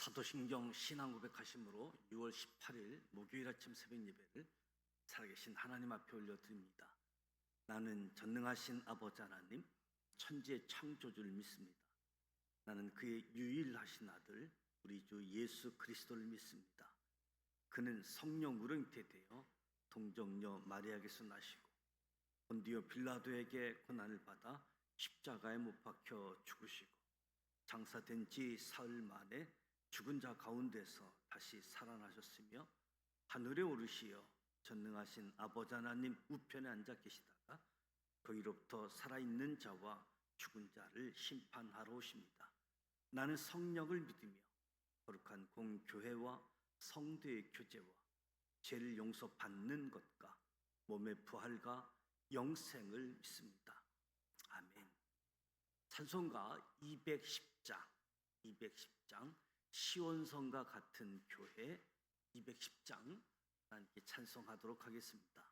사도신경 신앙고백하심으로 6월 18일 목요일 아침 새벽 예배를 살아계신 하나님 앞에 올려드립니다. 나는 전능하신 아버지 하나님, 천지의 창조주를 믿습니다. 나는 그의 유일하신 아들 우리 주 예수 그리스도를 믿습니다. 그는 성령으로 잉태되어 동정녀 마리아에게서 나시고 본디오 빌라도에게 고난을 받아 십자가에 못 박혀 죽으시고 장사된 지 사흘 만에 죽은 자 가운데서 다시 살아나셨으며 하늘에 오르시어 전능하신 아버지 하나님 우편에 앉아 계시다가 거기로부터 살아있는 자와 죽은 자를 심판하러 오십니다. 나는 성령을 믿으며 거룩한 공교회와 성도의 교제와 죄를 용서받는 것과 몸의 부활과 영생을 믿습니다. 아멘. 찬송가 210장 시온성과 같은 교회 210장 함께 찬송하도록 하겠습니다.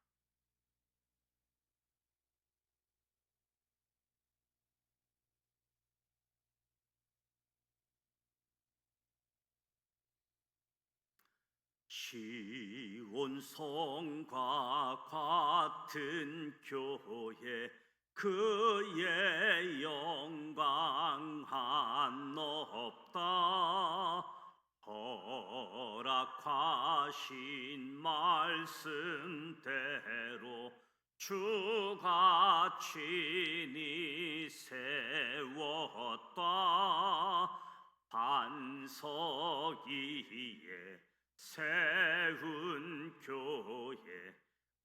시온성과 같은 교회 그의 영광 한없다. 허락하신 말씀대로 주가 친히 세웠다. 반석 위에 세운 교회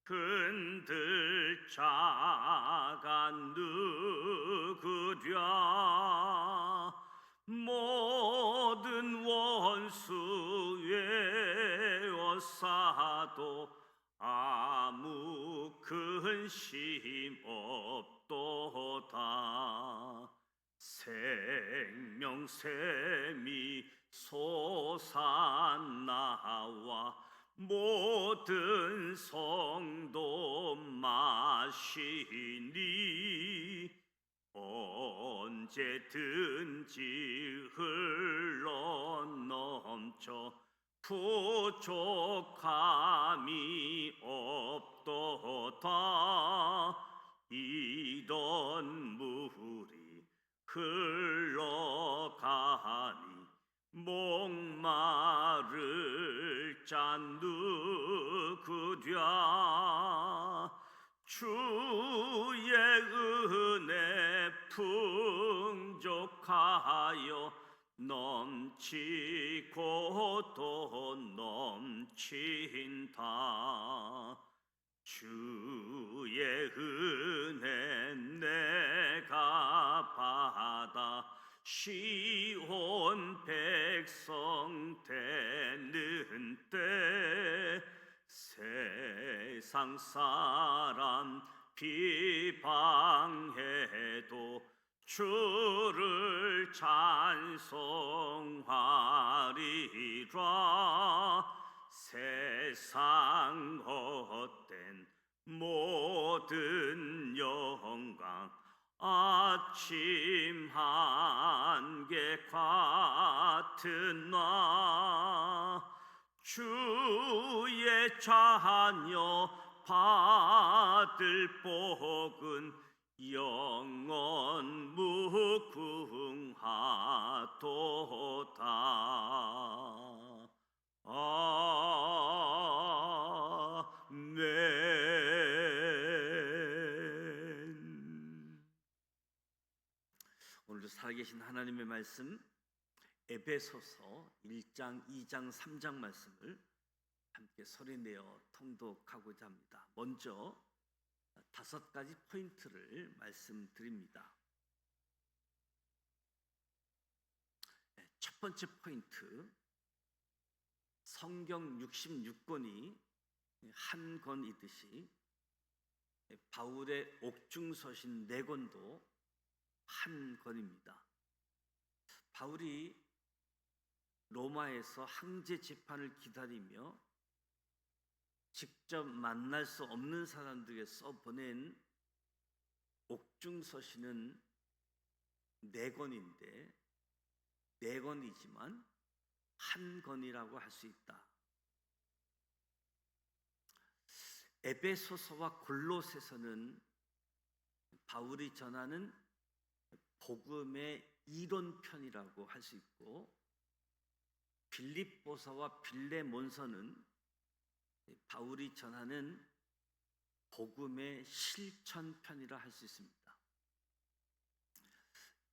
흔들 자가 누구랴. 모든 원수 외워싸도 아무 근심 없도다. 생명샘이 솟아나와 모든 성도 마시니 언제든지 흘러넘쳐 부족함이 없도다. 이던 물이 흘러가니 목마를 자 누구랴. 주의 은혜 풍족하여 넘치고 또 넘친다. 주의 은혜 내가 받아 시온 백성 되는 때 세상 사람 비방해도 주를 찬송하리라. 세상 헛된 모든 영광 아침 한개 같은 나 주의 자녀 받을 복은 영원 무궁하도다. 아멘. 오늘도 살아계신 하나님의 말씀 에베소서 1장, 2장, 3장 말씀을 함께 소리내어 통독하고자 합니다. 먼저 5가지 포인트를 말씀드립니다. 첫 번째 포인트, 성경 66권이 한 권이듯이 바울의 옥중서신 4권도 한 권입니다. 바울이 로마에서 항제 재판을 기다리며 직접 만날 수 없는 사람들에게 써보낸 옥중서신은 4권인데 4권이지만 한 권이라고 할 수 있다. 에베소서와 골로새서는 바울이 전하는 복음의 이론편이라고 할 수 있고, 빌립보서와 빌레몬서는 바울이 전하는 복음의 실천편이라 할 수 있습니다.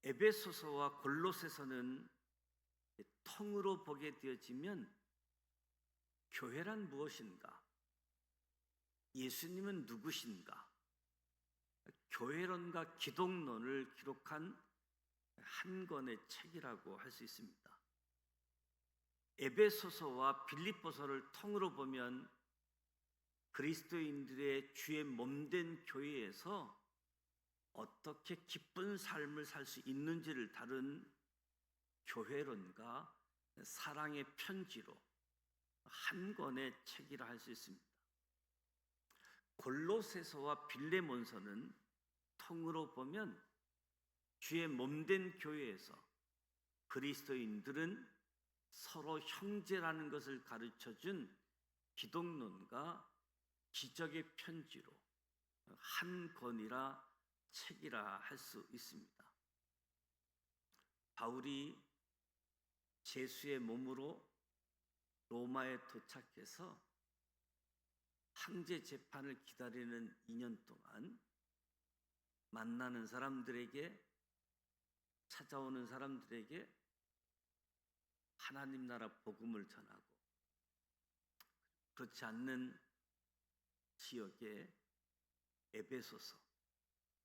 에베소서와 골로새서는 통으로 보게 되어지면 교회란 무엇인가? 예수님은 누구신가? 교회론과 기독론을 기록한 한 권의 책이라고 할 수 있습니다. 에베소서와 빌립보서를 통으로 보면 그리스도인들의 주의 몸된 교회에서 어떻게 기쁜 삶을 살 수 있는지를 다룬 교회론과 사랑의 편지로 한 권의 책이라 할 수 있습니다. 골로새서와 빌레몬서는 통으로 보면 주의 몸된 교회에서 그리스도인들은 서로 형제라는 것을 가르쳐준 기독론과 기적의 편지로 한 권이라 책이라 할 수 있습니다. 바울이 제수의 몸으로 로마에 도착해서 황제 재판을 기다리는 2년 동안 만나는 사람들에게, 찾아오는 사람들에게 하나님 나라 복음을 전하고, 그렇지 않는 지역에 에베소서,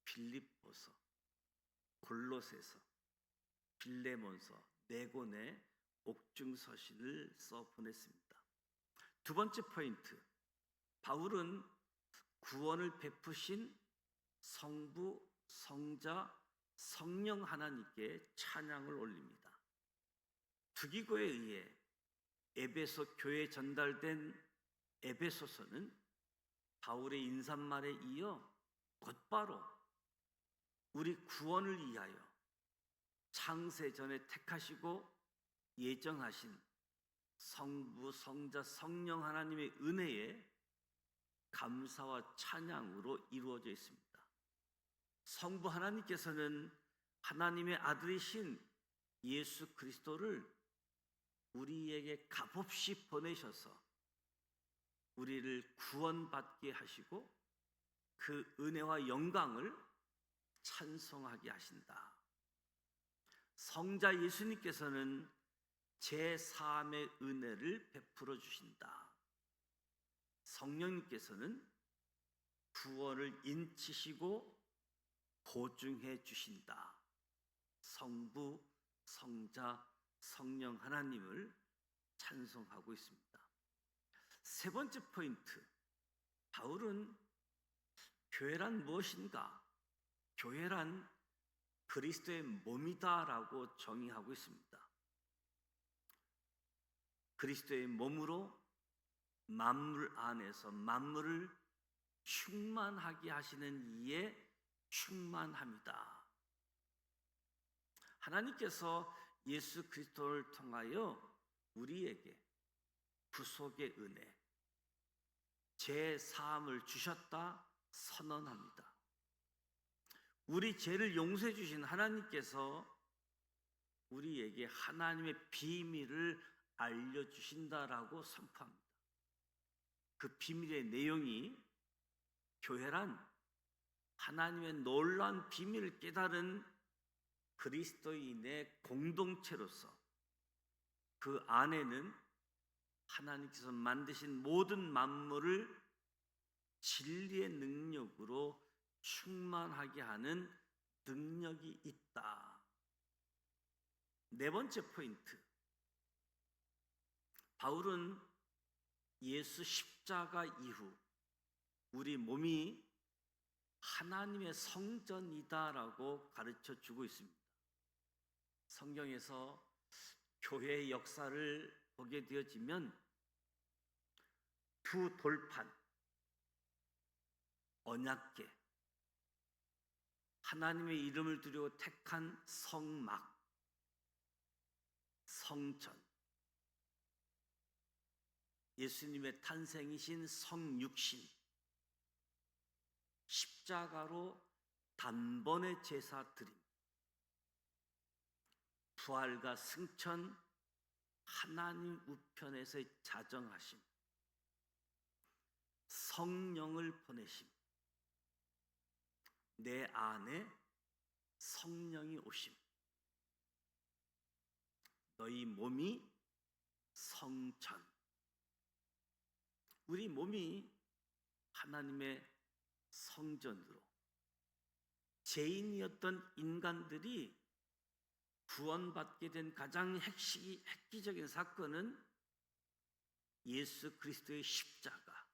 빌립보서, 골로새서, 빌레몬서 4권의 옥중서신을 써 보냈습니다. 두 번째 포인트, 바울은 구원을 베푸신 성부, 성자, 성령 하나님께 찬양을 올립니다. 두기고에 의해 에베소 교회에 전달된 에베소서는 바울의 인사말에 이어 곧바로 우리 구원을 위하여 창세전에 택하시고 예정하신 성부, 성자, 성령 하나님의 은혜에 감사와 찬양으로 이루어져 있습니다. 성부 하나님께서는 하나님의 아들이신 예수 그리스도를 우리에게 값없이 보내셔서 우리를 구원받게 하시고 그 은혜와 영광을 찬송하게 하신다. 성자 예수님께서는 제3의 은혜를 베풀어 주신다. 성령님께서는 구원을 인치시고 보증해 주신다. 성부, 성자, 성령 하나님을 찬송하고 있습니다. 세 번째 포인트, 바울은 교회란 무엇인가? 교회란 그리스도의 몸이다라고 정의하고 있습니다. 그리스도의 몸으로 만물 안에서 만물을 충만하게 하시는 이에 충만합니다. 하나님께서 예수 그리스도를 통하여 우리에게 구속의 은혜, 제3을 주셨다 선언합니다. 우리 죄를 용서해 주신 하나님께서 우리에게 하나님의 비밀을 알려주신다라고 선포합니다. 그 비밀의 내용이 교회란 하나님의 놀라운 비밀을 깨달은 그리스도인의 공동체로서 그 안에는 하나님께서 만드신 모든 만물을 진리의 능력으로 충만하게 하는 능력이 있다. 네 번째 포인트, 바울은 예수 십자가 이후 우리 몸이 하나님의 성전이다라고 가르쳐 주고 있습니다. 성경에서 교회의 역사를 보게 되어지면 두 돌판, 언약궤, 하나님의 이름을 두려고 택한 성막, 성전, 예수님의 탄생이신 성육신, 십자가로 단번에 제사 드림, 부활과 승천, 하나님 우편에서의 자정하심, 성령을 보내심, 내 안에 성령이 오심, 너희 몸이 성전. 우리 몸이 하나님의 성전으로, 죄인이었던 인간들이 구원받게 된 가장 획기적인 사건은 예수 그리스도의 십자가.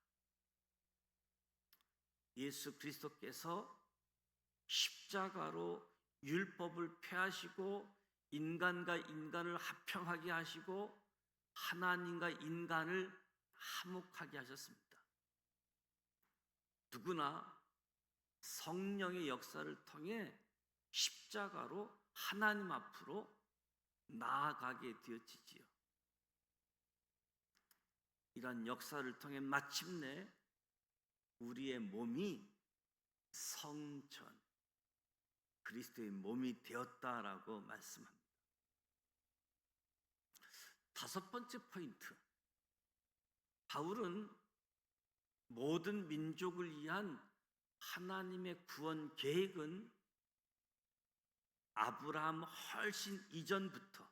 예수 그리스도께서 십자가로 율법을 폐하시고 인간과 인간을 합평하게 하시고 하나님과 인간을 화목하게 하셨습니다. 누구나 성령의 역사를 통해 십자가로 하나님 앞으로 나아가게 되어지지요. 이런 역사를 통해 마침내 우리의 몸이 성전, 그리스도의 몸이 되었다라고 말씀합니다. 다섯 번째 포인트, 바울은 모든 민족을 위한 하나님의 구원 계획은 아브라함 훨씬 이전부터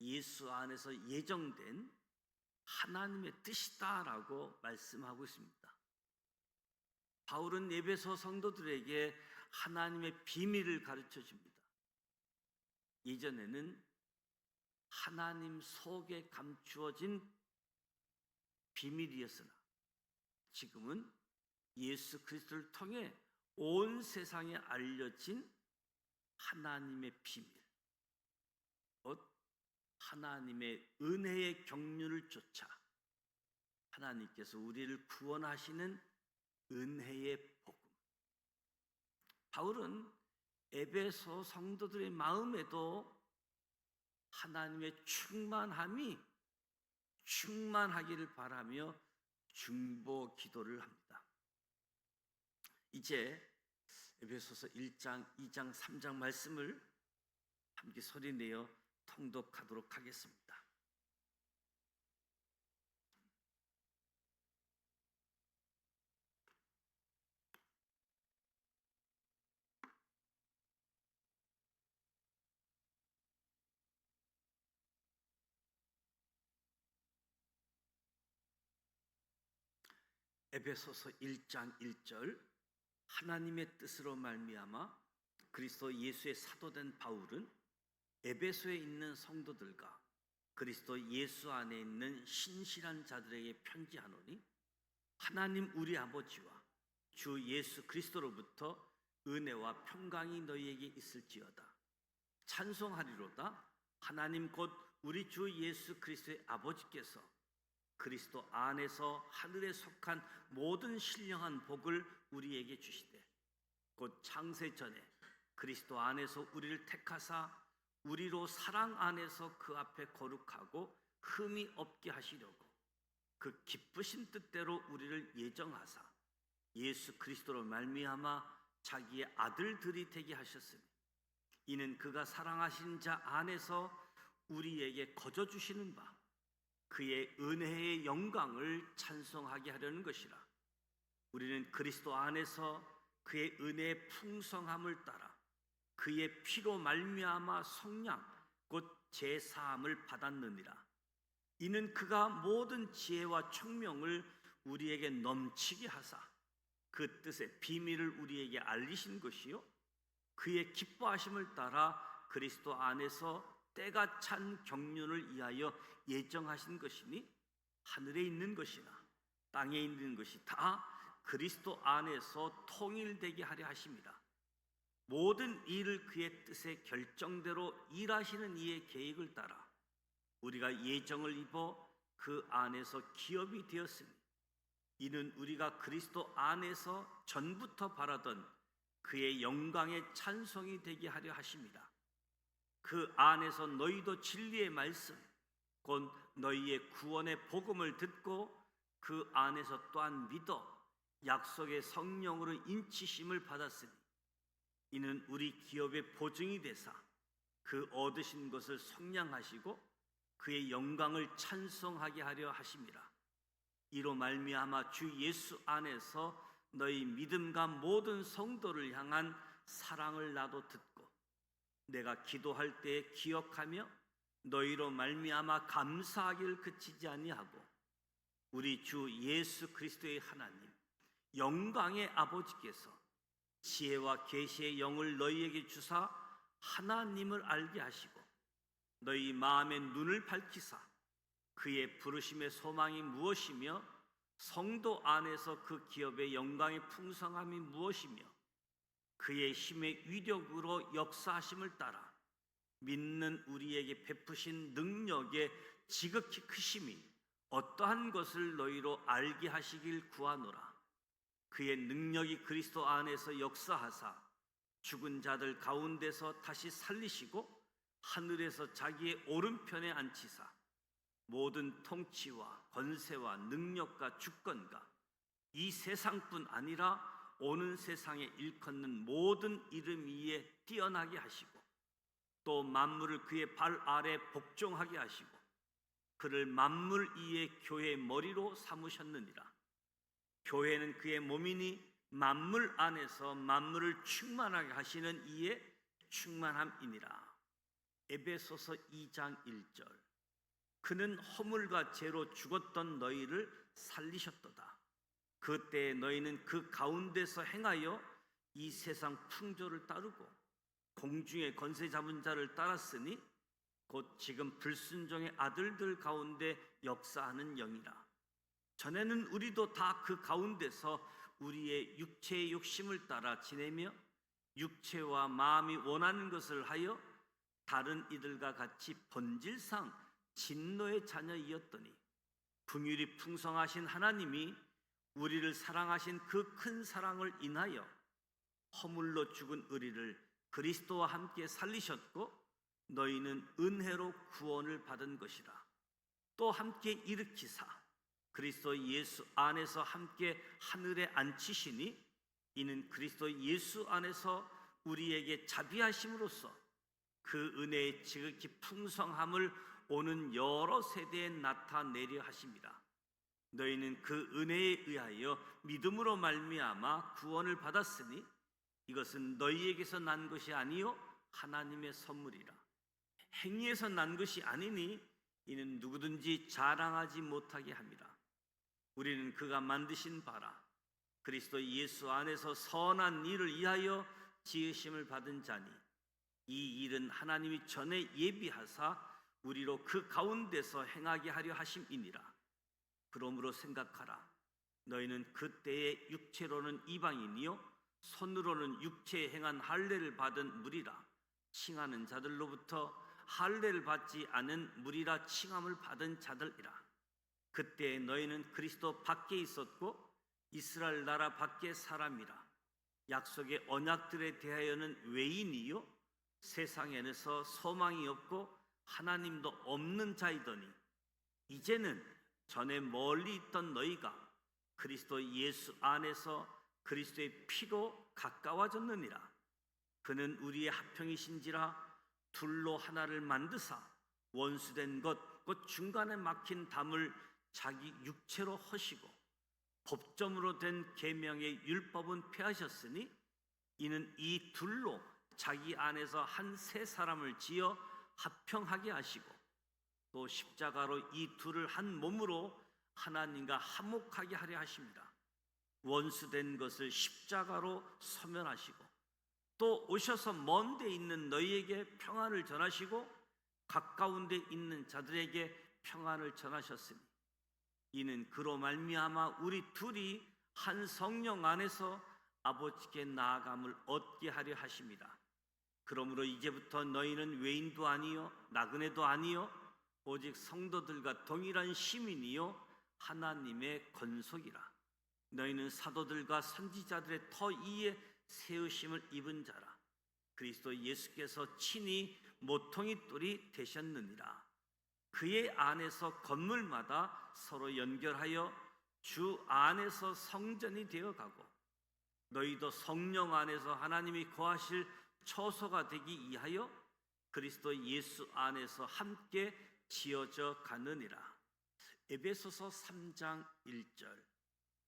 예수 안에서 예정된 하나님의 뜻이다라고 말씀하고 있습니다. 바울은 에베소 성도들에게 하나님의 비밀을 가르쳐 줍니다. 예전에는 하나님 속에 감추어진 비밀이었으나 지금은 예수 그리스도를 통해 온 세상에 알려진 하나님의 비밀, 곧 하나님의 은혜의 경륜을 쫓아 하나님께서 우리를 구원하시는 은혜의 복음. 바울은 에베소 성도들의 마음에도 하나님의 충만함이 충만하기를 바라며 중보 기도를 합니다. 이제 에베소서 1장, 2장, 3장 말씀을 함께 소리내어 통독하도록 하겠습니다. 에베소서 1장 1절, 하나님의 뜻으로 말미암아 그리스도 예수의 사도된 바울은 에베소에 있는 성도들과 그리스도 예수 안에 있는 신실한 자들에게 편지하노니, 하나님 우리 아버지와 주 예수 그리스도로부터 은혜와 평강이 너희에게 있을지어다. 찬송하리로다. 하나님 곧 우리 주 예수 그리스도의 아버지께서 그리스도 안에서 하늘에 속한 모든 신령한 복을 우리에게 주시되, 곧 창세 전에 그리스도 안에서 우리를 택하사 우리로 사랑 안에서 그 앞에 거룩하고 흠이 없게 하시려고 그 기쁘신 뜻대로 우리를 예정하사 예수 그리스도로 말미암아 자기의 아들들이 되게 하셨으니, 이는 그가 사랑하신 자 안에서 우리에게 거저 주시는 바 그의 은혜의 영광을 찬송하게 하려는 것이라. 우리는 그리스도 안에서 그의 은혜의 풍성함을 따라 그의 피로 말미암아 속량 곧 제사함을 받았느니라. 이는 그가 모든 지혜와 총명을 우리에게 넘치게 하사 그 뜻의 비밀을 우리에게 알리신 것이요, 그의 기뻐하심을 따라 그리스도 안에서 때가 찬 경륜을 위하여 예정하신 것이니, 하늘에 있는 것이나 땅에 있는 것이 다 그리스도 안에서 통일되게 하려 하심이라. 모든 일을 그의 뜻의 결정대로 일하시는 이의 계획을 따라 우리가 예정을 입어 그 안에서 기업이 되었으니, 이는 우리가 그리스도 안에서 전부터 바라던 그의 영광의 찬송이 되게 하려 하심이라. 그 안에서 너희도 진리의 말씀 곧 너희의 구원의 복음을 듣고 그 안에서 또한 믿어 약속의 성령으로 인치심을 받았으니 이는 우리 기업의 보증이 되사 그 얻으신 것을 속량하시고 그의 영광을 찬송하게 하려 하심이라. 이로 말미암아 주 예수 안에서 너희 믿음과 모든 성도를 향한 사랑을 나도 듣고 내가 기도할 때에 기억하며 너희로 말미암아 감사하기를 그치지 아니하고 우리 주 예수 그리스도의 하나님 영광의 아버지께서 지혜와 계시의 영을 너희에게 주사 하나님을 알게 하시고 너희 마음의 눈을 밝히사 그의 부르심의 소망이 무엇이며 성도 안에서 그 기업의 영광의 풍성함이 무엇이며 그의 힘의 위력으로 역사하심을 따라 믿는 우리에게 베푸신 능력의 지극히 크심이 어떠한 것을 너희로 알게 하시길 구하노라. 그의 능력이 그리스도 안에서 역사하사 죽은 자들 가운데서 다시 살리시고 하늘에서 자기의 오른편에 앉히사 모든 통치와 권세와 능력과 주권과 이 세상뿐 아니라 오는 세상에 일컫는 모든 이름 위에 뛰어나게 하시고 또 만물을 그의 발 아래 복종하게 하시고 그를 만물 위에 교회의 머리로 삼으셨느니라. 교회는 그의 몸이니 만물 안에서 만물을 충만하게 하시는 이의 충만함이니라. 에베소서 2장 1절. 그는 허물과 죄로 죽었던 너희를 살리셨도다. 그때 너희는 그 가운데서 행하여 이 세상 풍조를 따르고 공중의 권세 잡은 자를 따랐으니 곧 지금 불순종의 아들들 가운데 역사하는 영이라. 전에는 우리도 다 그 가운데서 우리의 육체의 욕심을 따라 지내며 육체와 마음이 원하는 것을 하여 다른 이들과 같이 본질상 진노의 자녀이었더니 긍휼이 풍성하신 하나님이 우리를 사랑하신 그 큰 사랑을 인하여 허물로 죽은 우리를 그리스도와 함께 살리셨고 너희는 은혜로 구원을 받은 것이라. 또 함께 일으키사 그리스도 예수 안에서 함께 하늘에 앉히시니 이는 그리스도 예수 안에서 우리에게 자비하심으로써 그 은혜의 지극히 풍성함을 오는 여러 세대에 나타내려 하심이라. 너희는 그 은혜에 의하여 믿음으로 말미암아 구원을 받았으니 이것은 너희에게서 난 것이 아니요 하나님의 선물이라. 행위에서 난 것이 아니니 이는 누구든지 자랑하지 못하게 함이라. 우리는 그가 만드신 바라 그리스도 예수 안에서 선한 일을 위하여 지으심을 받은 자니 이 일은 하나님이 전에 예비하사 우리로 그 가운데서 행하게 하려 하심이니라. 그러므로 생각하라. 너희는 그때의 육체로는 이방인이요 손으로는 육체에 행한 할례를 받은 무리라 칭하는 자들로부터 할례를 받지 않은 무리라 칭함을 받은 자들이라. 그때 너희는 그리스도 밖에 있었고 이스라엘 나라 밖의 사람이라. 약속의 언약들에 대하여는 외인이요 세상에서 소망이 없고 하나님도 없는 자이더니 이제는 전에 멀리 있던 너희가 그리스도 예수 안에서 그리스도의 피로 가까워졌느니라. 그는 우리의 합평이신지라 둘로 하나를 만드사 원수된 것 곧 중간에 막힌 담을 자기 육체로 허시고 법점으로 된 계명의 율법은 폐하셨으니 이는 이 둘로 자기 안에서 한 새 사람을 지어 합평하게 하시고 또 십자가로 이 둘을 한 몸으로 하나님과 화목하게 하려 하십니다. 원수된 것을 십자가로 소멸하시고 또 오셔서 먼 데 있는 너희에게 평안을 전하시고 가까운 데 있는 자들에게 평안을 전하셨으니 이는 그로 말미암아 우리 둘이 한 성령 안에서 아버지께 나아감을 얻게 하려 하십니다. 그러므로 이제부터 너희는 외인도 아니요 나그네도 아니요 오직 성도들과 동일한 시민이요 하나님의 권속이라. 너희는 사도들과 선지자들의 터 위에 세우심을 입은 자라. 그리스도 예수께서 친히 모퉁이 돌이 되셨느니라. 그의 안에서 건물마다 서로 연결하여 주 안에서 성전이 되어가고 너희도 성령 안에서 하나님이 거하실 처소가 되기 위하여 그리스도 예수 안에서 함께 지어져 가느니라. 에베소서 3장 1절.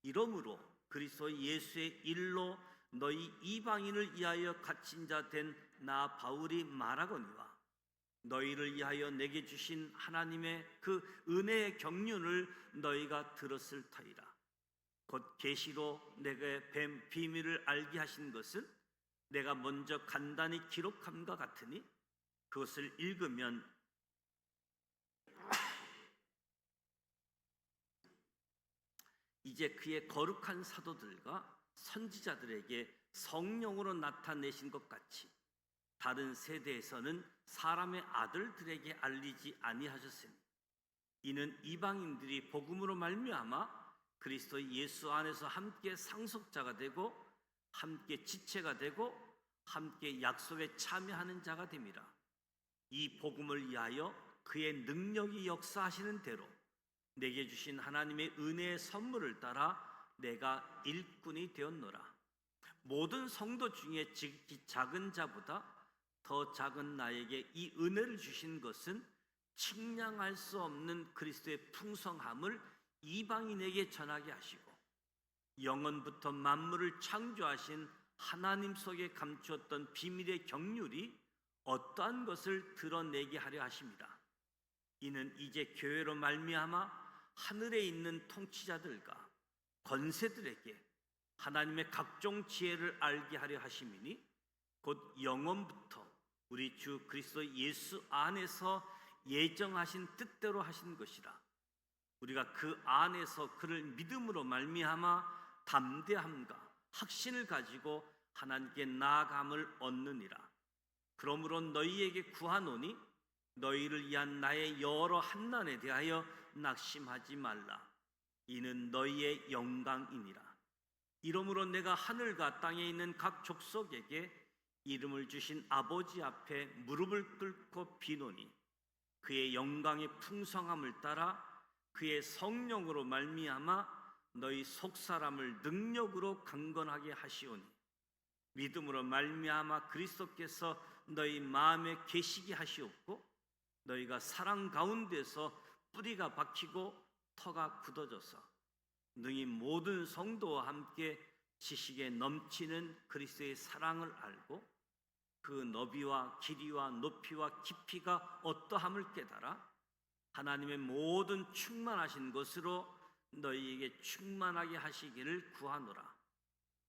이러므로 그리스도 예수의 일로 너희 이방인을 위하여 갇힌 자 된 나 바울이 말하거니와 너희를 위하여 내게 주신 하나님의 그 은혜의 경륜을 너희가 들었을 터이라. 곧 계시로 내게 뱀 비밀을 알게 하신 것은 내가 먼저 간단히 기록함과 같으니 그것을 읽으면 이제 그의 거룩한 사도들과 선지자들에게 성령으로 나타내신 것 같이 다른 세대에서는 사람의 아들들에게 알리지 아니하셨으니 이는 이방인들이 복음으로 말미암아 그리스도 예수 안에서 함께 상속자가 되고 함께 지체가 되고 함께 약속에 참여하는 자가 됨이라. 이 복음을 위하여 그의 능력이 역사하시는 대로 내게 주신 하나님의 은혜의 선물을 따라 내가 일꾼이 되었노라. 모든 성도 중에 지극히 작은 자보다 더 작은 나에게 이 은혜를 주신 것은 측량할 수 없는 그리스도의 풍성함을 이방인에게 전하게 하시고 영원부터 만물을 창조하신 하나님 속에 감추었던 비밀의 경륜이 어떠한 것을 드러내게 하려 하십니다. 이는 이제 교회로 말미암아 하늘에 있는 통치자들과 권세들에게 하나님의 각종 지혜를 알게 하려 하심이니 곧 영원부터 우리 주 그리스도 예수 안에서 예정하신 뜻대로 하신 것이라. 우리가 그 안에서 그를 믿음으로 말미암아 담대함과 확신을 가지고 하나님께 나아감을 얻느니라. 그러므로 너희에게 구하노니 너희를 위한 나의 여러 환난에 대하여 낙심하지 말라. 이는 너희의 영광이니라. 이러므로 내가 하늘과 땅에 있는 각 족속에게 이름을 주신 아버지 앞에 무릎을 꿇고 비노니 그의 영광의 풍성함을 따라 그의 성령으로 말미암아 너희 속사람을 능력으로 강건하게 하시오니 믿음으로 말미암아 그리스도께서 너희 마음에 계시게 하시옵고 너희가 사랑 가운데서 뿌리가 박히고 터가 굳어져서 능히 모든 성도와 함께 지식에 넘치는 그리스도의 사랑을 알고 그 너비와 길이와 높이와 깊이가 어떠함을 깨달아 하나님의 모든 충만하신 것으로 너희에게 충만하게 하시기를 구하노라.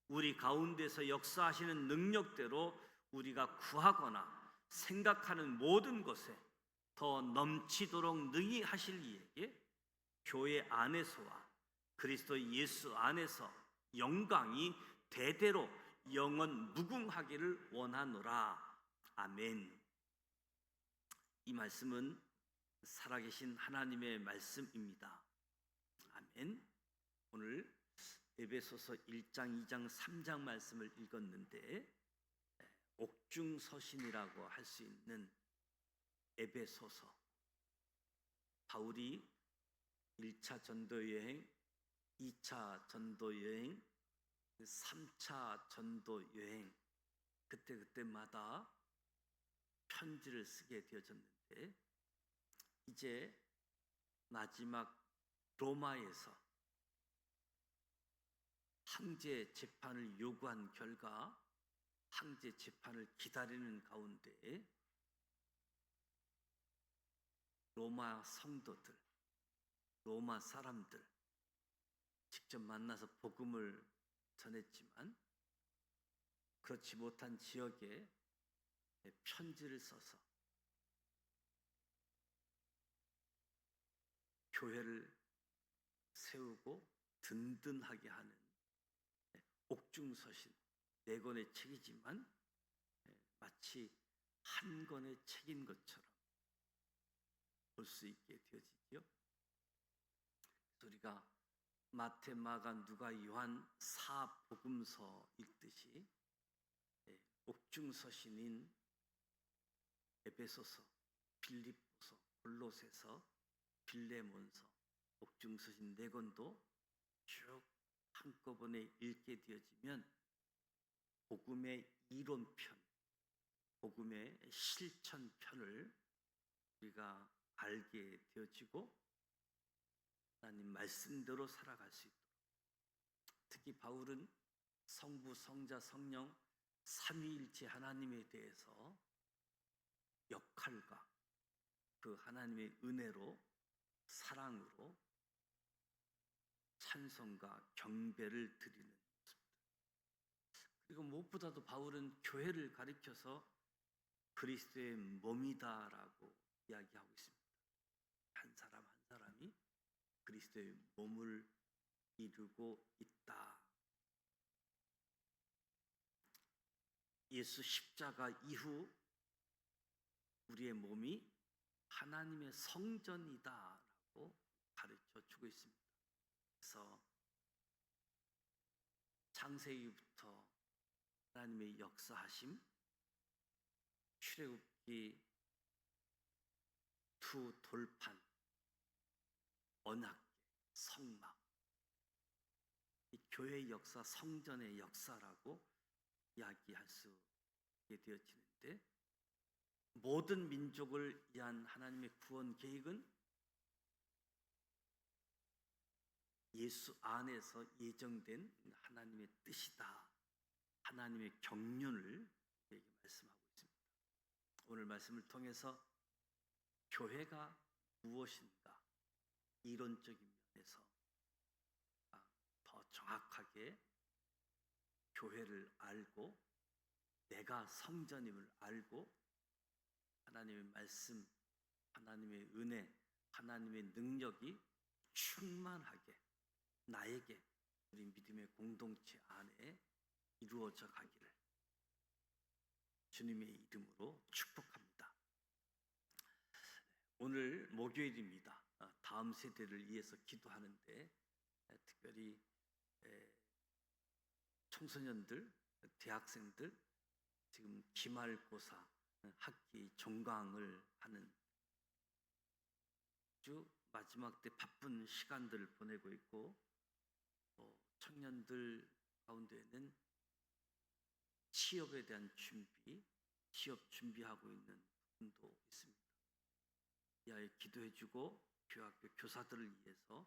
우리 가운데서 역사하시는 능력대로 우리가 구하거나 생각하는 모든 것에 더 넘치도록 능히 하실 이에게 교회 안에서와 그리스도 예수 안에서 영광이 대대로 영원 무궁하기를 원하노라. 아멘. 이 말씀은 살아계신 하나님의 말씀입니다. 아멘. 오늘 에베소서 1장, 2장, 3장 말씀을 읽었는데 옥중서신이라고 할 수 있는 에베소서, 바울이 1차 전도여행, 2차 전도여행, 3차 전도여행 그때마다 편지를 쓰게 되어졌는데 이제 마지막 로마에서 황제 재판을 요구한 결과 황제 재판을 기다리는 가운데 로마 성도들, 로마 사람들 직접 만나서 복음을 전했지만 그렇지 못한 지역에 편지를 써서 교회를 세우고 든든하게 하는 옥중서신 4권의 책이지만 마치 한 권의 책인 것처럼 볼 수 있게 되어지죠. 우리가 마태, 마가, 누가, 요한 사복음서 읽듯이 옥중서신인 에베소서, 빌립보서, 골로새서, 빌레몬서, 옥중서신 4권도 쭉 한꺼번에 읽게 되어지면 복음의 이론편, 복음의 실천편을 우리가 알게 되어지고 하나님 말씀대로 살아갈 수 있도록, 특히 바울은 성부, 성자, 성령 삼위일체 하나님에 대해서 역할과 그 하나님의 은혜로, 사랑으로 찬송과 경배를 드리는 모습들. 그리고 무엇보다도 바울은 교회를 가리켜서 그리스도의 몸이다라고 이야기하고 있습니다. 한 사람 한 사람이 그리스도의 몸을 이루고 있다. 예수 십자가 이후 우리의 몸이 하나님의 성전이다라고 가르쳐 주고 있습니다. 그래서 창세기부터 하나님의 역사하심, 출애굽기 두 돌판, 언약궤, 성막, 이 교회의 역사, 성전의 역사라고 이야기할 수 있게 되어지는데, 모든 민족을 위한 하나님의 구원 계획은 예수 안에서 예정된 하나님의 뜻이다. 하나님의 경륜을 우리에게 말씀하고 있습니다. 오늘 말씀을 통해서 교회가 무엇인가 이론적인 면에서 더 정확하게 교회를 알고 내가 성전임을 알고 하나님의 말씀, 하나님의 은혜, 하나님의 능력이 충만하게 나에게 우리 믿음의 공동체 안에 이루어져 가기를 주님의 이름으로 축복합니다. 오늘 목요일입니다. 다음 세대를 위해서 기도하는데 특별히 청소년들, 대학생들 지금 기말고사 학기 종강을 하는 아주 마지막 때 바쁜 시간들을 보내고 있고, 청년들 가운데는 취업에 대한 준비, 취업 준비하고 있는 분도 있습니다. 이하에 기도해주고 교학교 교사들을 위해서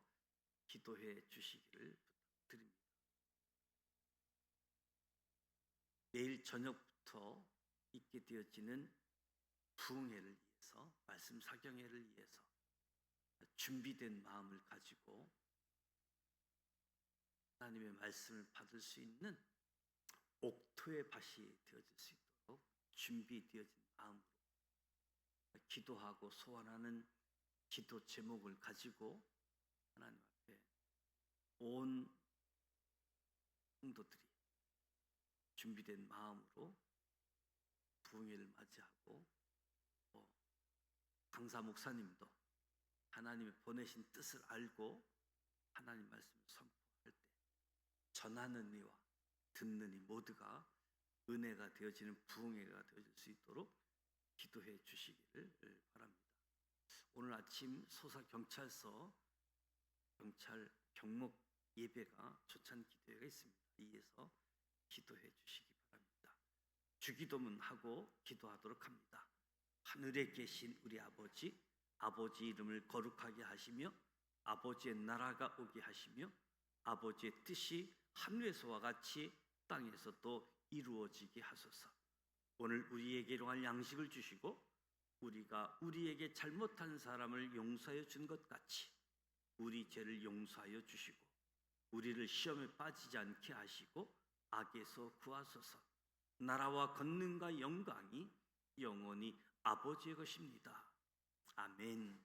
기도해 주시기를 부탁드립니다. 내일 저녁부터 있게 되어지는 부흥회를 위해서, 말씀 사경회를 위해서 준비된 마음을 가지고 하나님의 말씀을 받을 수 있는 옥토의 밭이 되어질 수 있도록 준비되어진 마음으로 기도하고 소원하는 기도 제목을 가지고 하나님 앞에 온 성도들이 준비된 마음으로 부흥회를 맞이하고, 강사 목사님도 하나님의 보내신 뜻을 알고 하나님 말씀을 선포할 때 전하는 이와 듣는 이 모두가 은혜가 되어지는 부흥회가 되어질 수 있도록 기도해 주시기를 바랍니다. 오늘 아침 소사경찰서 경찰 경목 예배가 초찬 기도회가 있습니다. 이에서 기도해 주시기 바랍니다. 주기도문 하고 기도하도록 합니다. 하늘에 계신 우리 아버지, 아버지 이름을 거룩하게 하시며 아버지의 나라가 오게 하시며 아버지의 뜻이 하늘에서와 같이 땅에서도 이루어지게 하소서. 오늘 우리에게 일용할 양식을 주시고 우리가 우리에게 잘못한 사람을 용서하여 준 것 같이 우리 죄를 용서하여 주시고 우리를 시험에 빠지지 않게 하시고 악에서 구하소서. 나라와 권능과 영광이 영원히 아버지의 것입니다. 아멘.